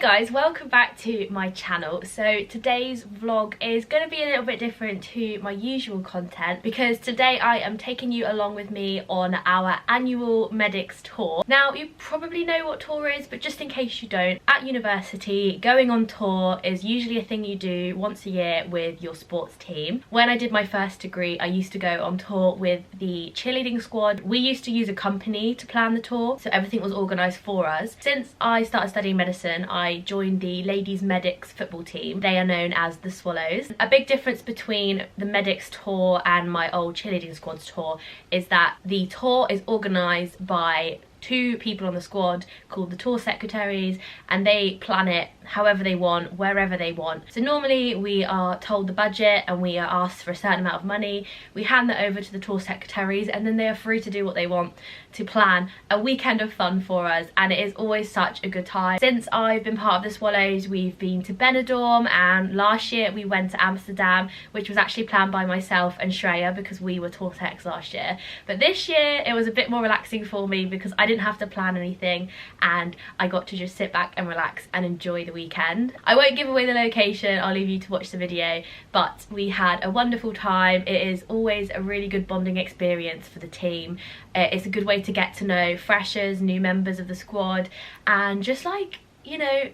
guys, welcome back to my channel. So today's vlog is going to be a little bit different to my usual content because today I am taking you along with me on our annual medics tour. Now you probably know what tour is, but just in case you don't, at university going on tour is usually a thing you do once a year with your sports team. When I did my first degree I used to go on tour with the cheerleading squad. We used to use a company to plan the tour, so everything was organised for us. Since I started studying medicine I joined the ladies medics football team. They are known as the Swallows. A big difference between the medics tour and my old cheerleading squad's tour is that the tour is organised by two people on the squad called the tour secretaries, and they plan it however they want, wherever they want. So normally we are told the budget and we are asked for a certain amount of money. We hand that over to the tour secretaries and then they are free to do what they want to plan a weekend of fun for us, and it is always such a good time. Since I've been part of the Swallows we've been to Benidorm, and last year we went to Amsterdam, which was actually planned by myself and Shreya because we were tour techs last year. But this year it was a bit more relaxing for me because I didn't have to plan anything and I got to just sit back and relax and enjoy the weekend. I won't give away the location, I'll leave you to watch the video, but we had a wonderful time. It is always a really good bonding experience for the team. It's a good way to get to know freshers, new members of the squad, and just like, you know,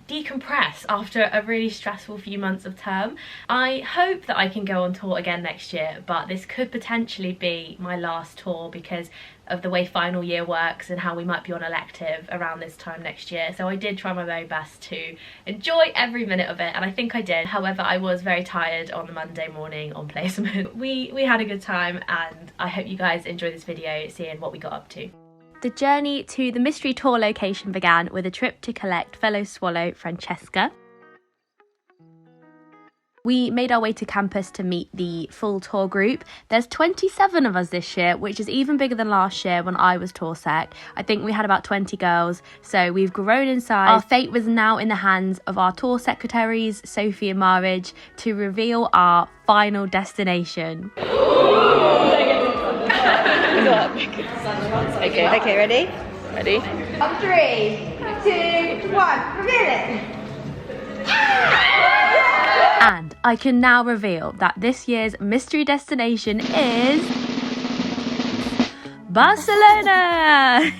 decompress after a really stressful few months of term. I hope that I can go on tour again next year, but this could potentially be my last tour because of the way final year works and how we might be on elective around this time next year. So I did try my very best to enjoy every minute of it, and I think I did. However, I was very tired on the Monday morning on placement. We had a good time, and I hope you guys enjoy this video seeing what we got up to. The journey to the mystery tour location began with a trip to collect fellow Swallow Francesca. We made our way to campus to meet the full tour group. There's 27 of us this year, which is even bigger than last year when I was tour sec. I think we had about 20 girls, so we've grown in size. Our fate was now in the hands of our tour secretaries, Sophie and Marriage, to reveal our final destination. Okay, ready? Ready? On 3, 2, 1, reveal it! And I can now reveal that this year's mystery destination is Barcelona!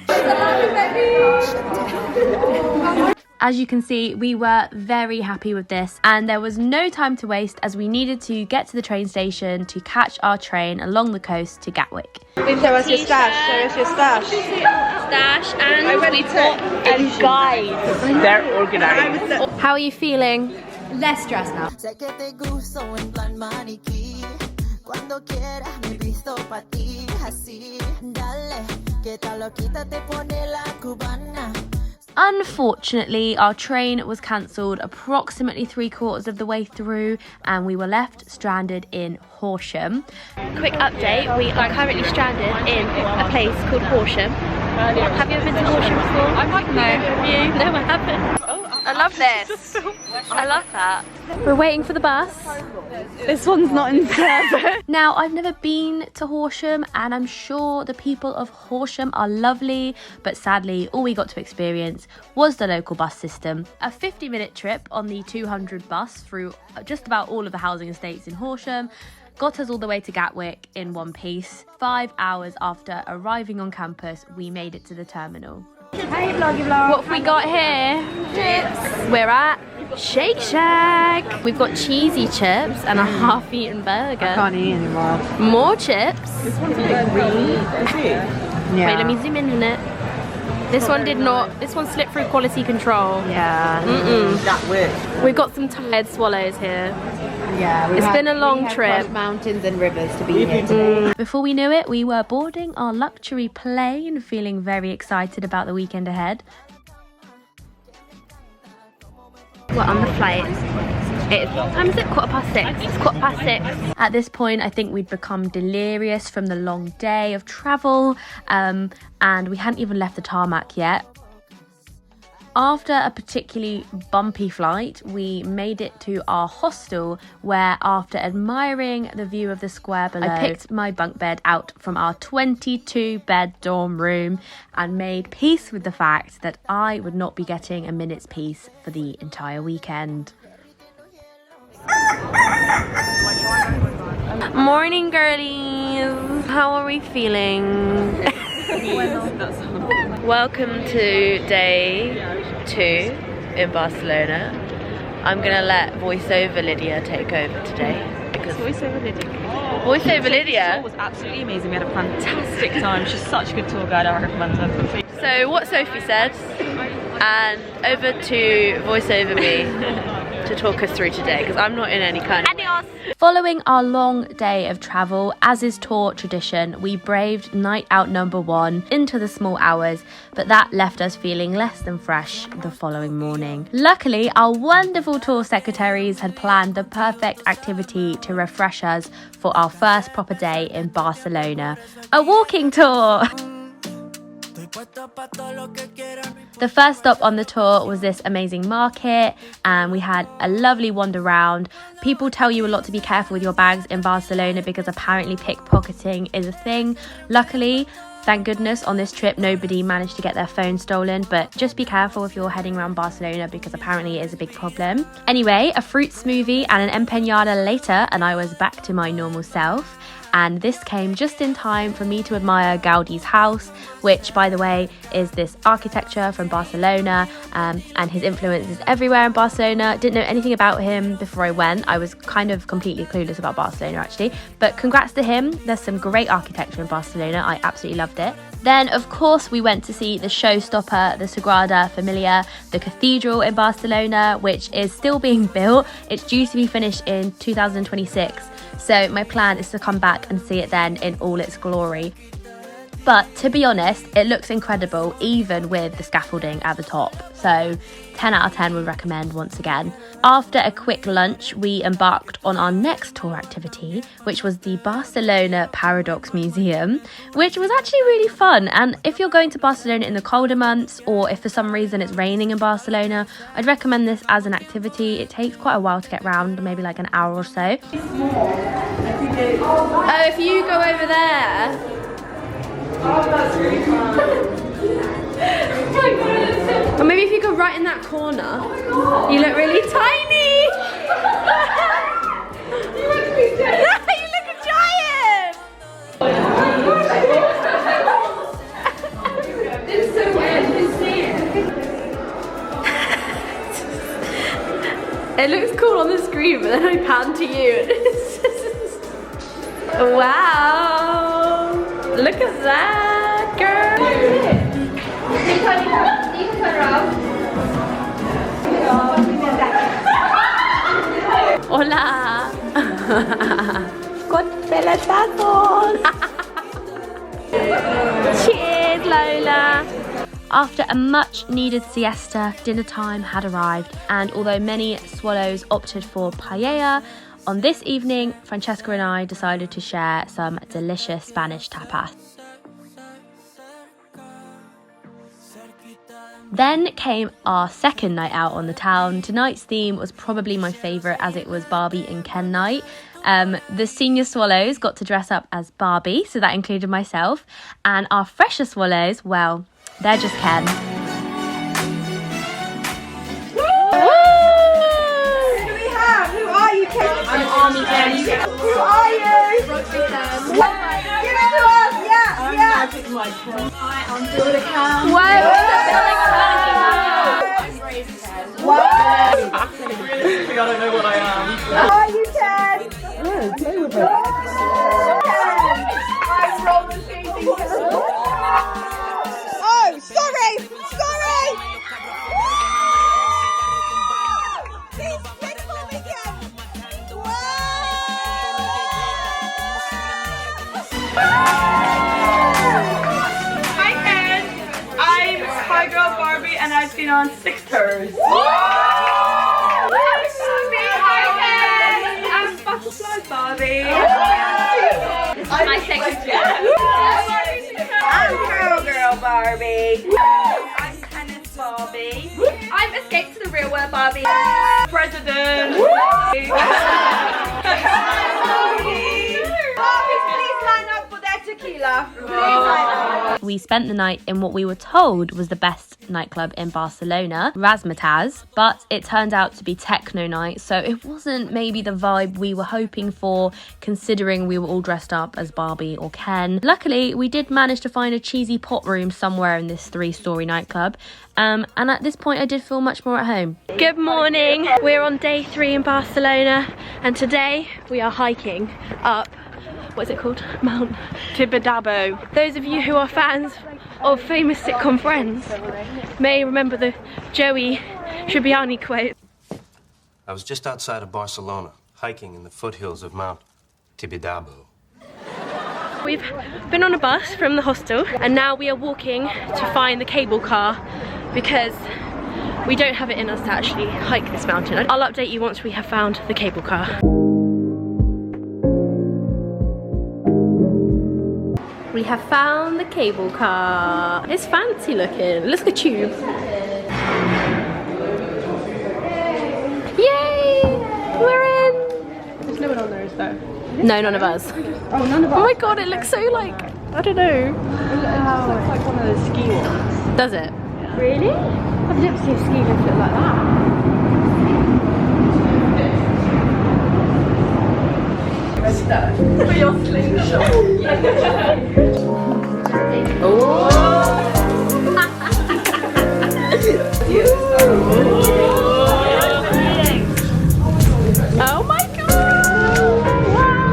As you can see, we were very happy with this, and there was no time to waste as we needed to get to the train station to catch our train along the coast to Gatwick. Show us your stash, show us your stash. Stash, and we've got a guide. They're organized. How are you feeling? Less stressed now. Unfortunately, our train was cancelled approximately 3/4 of the way through, and we were left stranded in Horsham. Quick update, we are currently stranded in a place called Horsham. Have you ever been to Horsham before? No. Have you? No, I haven't. I love this. I love that. We're waiting for the bus. This one's not in service. Now, I've never been to Horsham, and I'm sure the people of Horsham are lovely, but sadly all we got to experience was the local bus system. A 50-minute trip on the 200 bus through just about all of the housing estates in Horsham got us all the way to Gatwick in one piece. 5 hours after arriving on campus, we made it to the terminal. Hey vloggy vlog. What have we got here? Chips. We're at Shake Shack. We've got cheesy chips and a half-eaten burger. I can't eat anymore. More chips. This one's a bit green. Yeah. Wait, let me zoom in on it. This one did not. This one slipped through quality control. Yeah. That works. We've got some tired swallows here. Yeah. It's been a long trip. Mountains and rivers to be here today. Before we knew it, we were boarding our luxury plane, feeling very excited about the weekend ahead. We're on the flight. What time is it? 6:15. It's 6:15. At this point, I think we'd become delirious from the long day of travel, and we hadn't even left the tarmac yet. After a particularly bumpy flight, we made it to our hostel where, after admiring the view of the square below, I picked my bunk bed out from our 22-bed dorm room and made peace with the fact that I would not be getting a minute's peace for the entire weekend. Morning, girlies! How are we feeling? Welcome to day 2 in Barcelona. I'm gonna let voiceover Lydia take over today because Voiceover Lydia. voiceover Lydia. It was absolutely amazing. We had a fantastic time. She's such a good tour guide. I recommend her. So what Sophie said, and over to voiceover me to talk us through today because I'm not in any kind of... Adios! Following our long day of travel, as is tour tradition, we braved night out number 1 into the small hours, but that left us feeling less than fresh the following morning. Luckily, our wonderful tour secretaries had planned the perfect activity to refresh us for our first proper day in Barcelona, a walking tour. The first stop on the tour was this amazing market, and we had a lovely wander round. People tell you a lot to be careful with your bags in Barcelona because apparently pickpocketing is a thing. Luckily, thank goodness, on this trip nobody managed to get their phone stolen, but just be careful if you're heading around Barcelona because apparently it is a big problem. Anyway, a fruit smoothie and an empanada later and I was back to my normal self. And this came just in time for me to admire Gaudi's house, which, by the way, is this architecture from Barcelona, and his influence is everywhere in Barcelona. Didn't know anything about him before I went. I was kind of completely clueless about Barcelona, actually. But congrats to him. There's some great architecture in Barcelona. I absolutely loved it. Then, of course, we went to see the showstopper, the Sagrada Familia, the cathedral in Barcelona, which is still being built. It's due to be finished in 2026. So my plan is to come back and see it then in all its glory. But to be honest, it looks incredible even with the scaffolding at the top. So 10 out of 10 would recommend once again. After a quick lunch, we embarked on our next tour activity, which was the Barcelona Paradox Museum, which was actually really fun. And if you're going to Barcelona in the colder months, or if for some reason it's raining in Barcelona, I'd recommend this as an activity. It takes quite a while to get round, maybe like an hour or so. Oh, if you go over there. Oh, that's really fun. Oh my god. Or maybe if you go right in that corner. Oh my god. You look really tiny. You look giant. You look a giant. It's so weird to see it. It looks cool on the screen, but then I pan to you and it's just... Wow. Look at that, girl! Hola! Con pelotazos! Cheers, Lola! After a much needed siesta, dinner time had arrived, and although many swallows opted for paella, on this evening, Francesca and I decided to share some delicious Spanish tapas. Then came our second night out on the town. Tonight's theme was probably my favourite as it was Barbie and Ken night. The senior swallows got to dress up as Barbie, so that included myself. And our fresher swallows, well, they're just Ken. I'm Army Ken. Who are you? Rugby Ken. Give it to us. Yeah, yeah. Hi, I'm Builder Ken. Whoa, I'm Brave Ken. Wow. I don't know what I am. Who are you, Ken? Yeah, play with her. I'm roller skating. Oh, sorry. Hi Ken, I'm Spy Girl Barbie and I've been on 6 tours. Hi Ken, I'm Butterfly Barbie. This is my second tour. I'm Girl Barbie. I'm Tennis Barbie. Escape to the real world, Barbie. President. Barbies, please line up for their tequila. Please line up. We spent the night in what we were told was the best nightclub in Barcelona, Razzmatazz, but it turned out to be techno night, so it wasn't maybe the vibe we were hoping for, considering we were all dressed up as Barbie or Ken. Luckily, we did manage to find a cheesy pot room somewhere in this 3-story nightclub, and at this point I did feel much more at home. Good morning, we're on day 3 in Barcelona, and today we are hiking up, what's it called? Mount Tibidabo. Those of you who are fans of famous sitcom Friends may remember the Joey Tribbiani quote. I was just outside of Barcelona, hiking in the foothills of Mount Tibidabo. We've been on a bus from the hostel and now we are walking to find the cable car because we don't have it in us to actually hike this mountain. I'll update you once we have found the cable car. We have found the cable car. It's fancy looking. It looks like a tube. Yay! We're in! There's no one on there, is there? No, none of us. Oh, none of us. Oh my god, it looks so like, I don't know. It looks like one of those ski ones. Does it? Really? I've never seen a ski lift look like that. For your slingshot. Oh my god! Wow!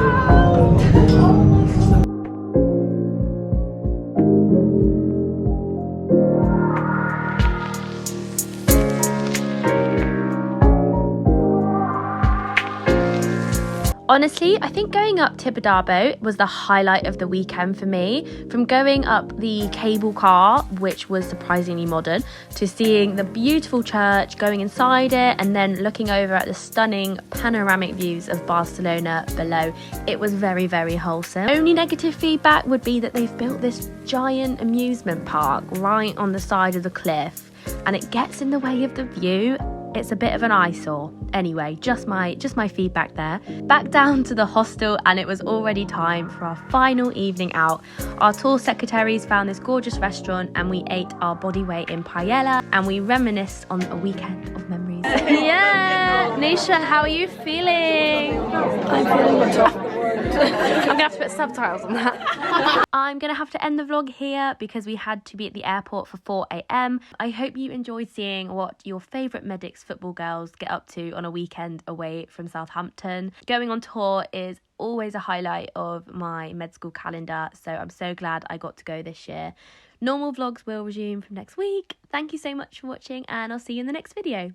Honestly, I think going up Tibidabo was the highlight of the weekend for me. From going up the cable car, which was surprisingly modern, to seeing the beautiful church, going inside it, and then looking over at the stunning panoramic views of Barcelona below. It was very, very wholesome. Only negative feedback would be that they've built this giant amusement park right on the side of the cliff, and it gets in the way of the view. It's a bit of an eyesore. Anyway, just my feedback there. Back down to the hostel and it was already time for our final evening out. Our tour secretaries found this gorgeous restaurant and we ate our body weight in paella and we reminisced on a weekend of memories. Yeah! Nisha, how are you feeling? I'm feeling I'm gonna have to put subtitles on that. I'm gonna have to end the vlog here because we had to be at the airport for 4 AM. I hope you enjoyed seeing what your favourite medics football girls get up to on a weekend away from Southampton. Going on tour is always a highlight of my med school calendar, so I'm so glad I got to go this year. Normal vlogs will resume from next week. Thank you so much for watching and I'll see you in the next video.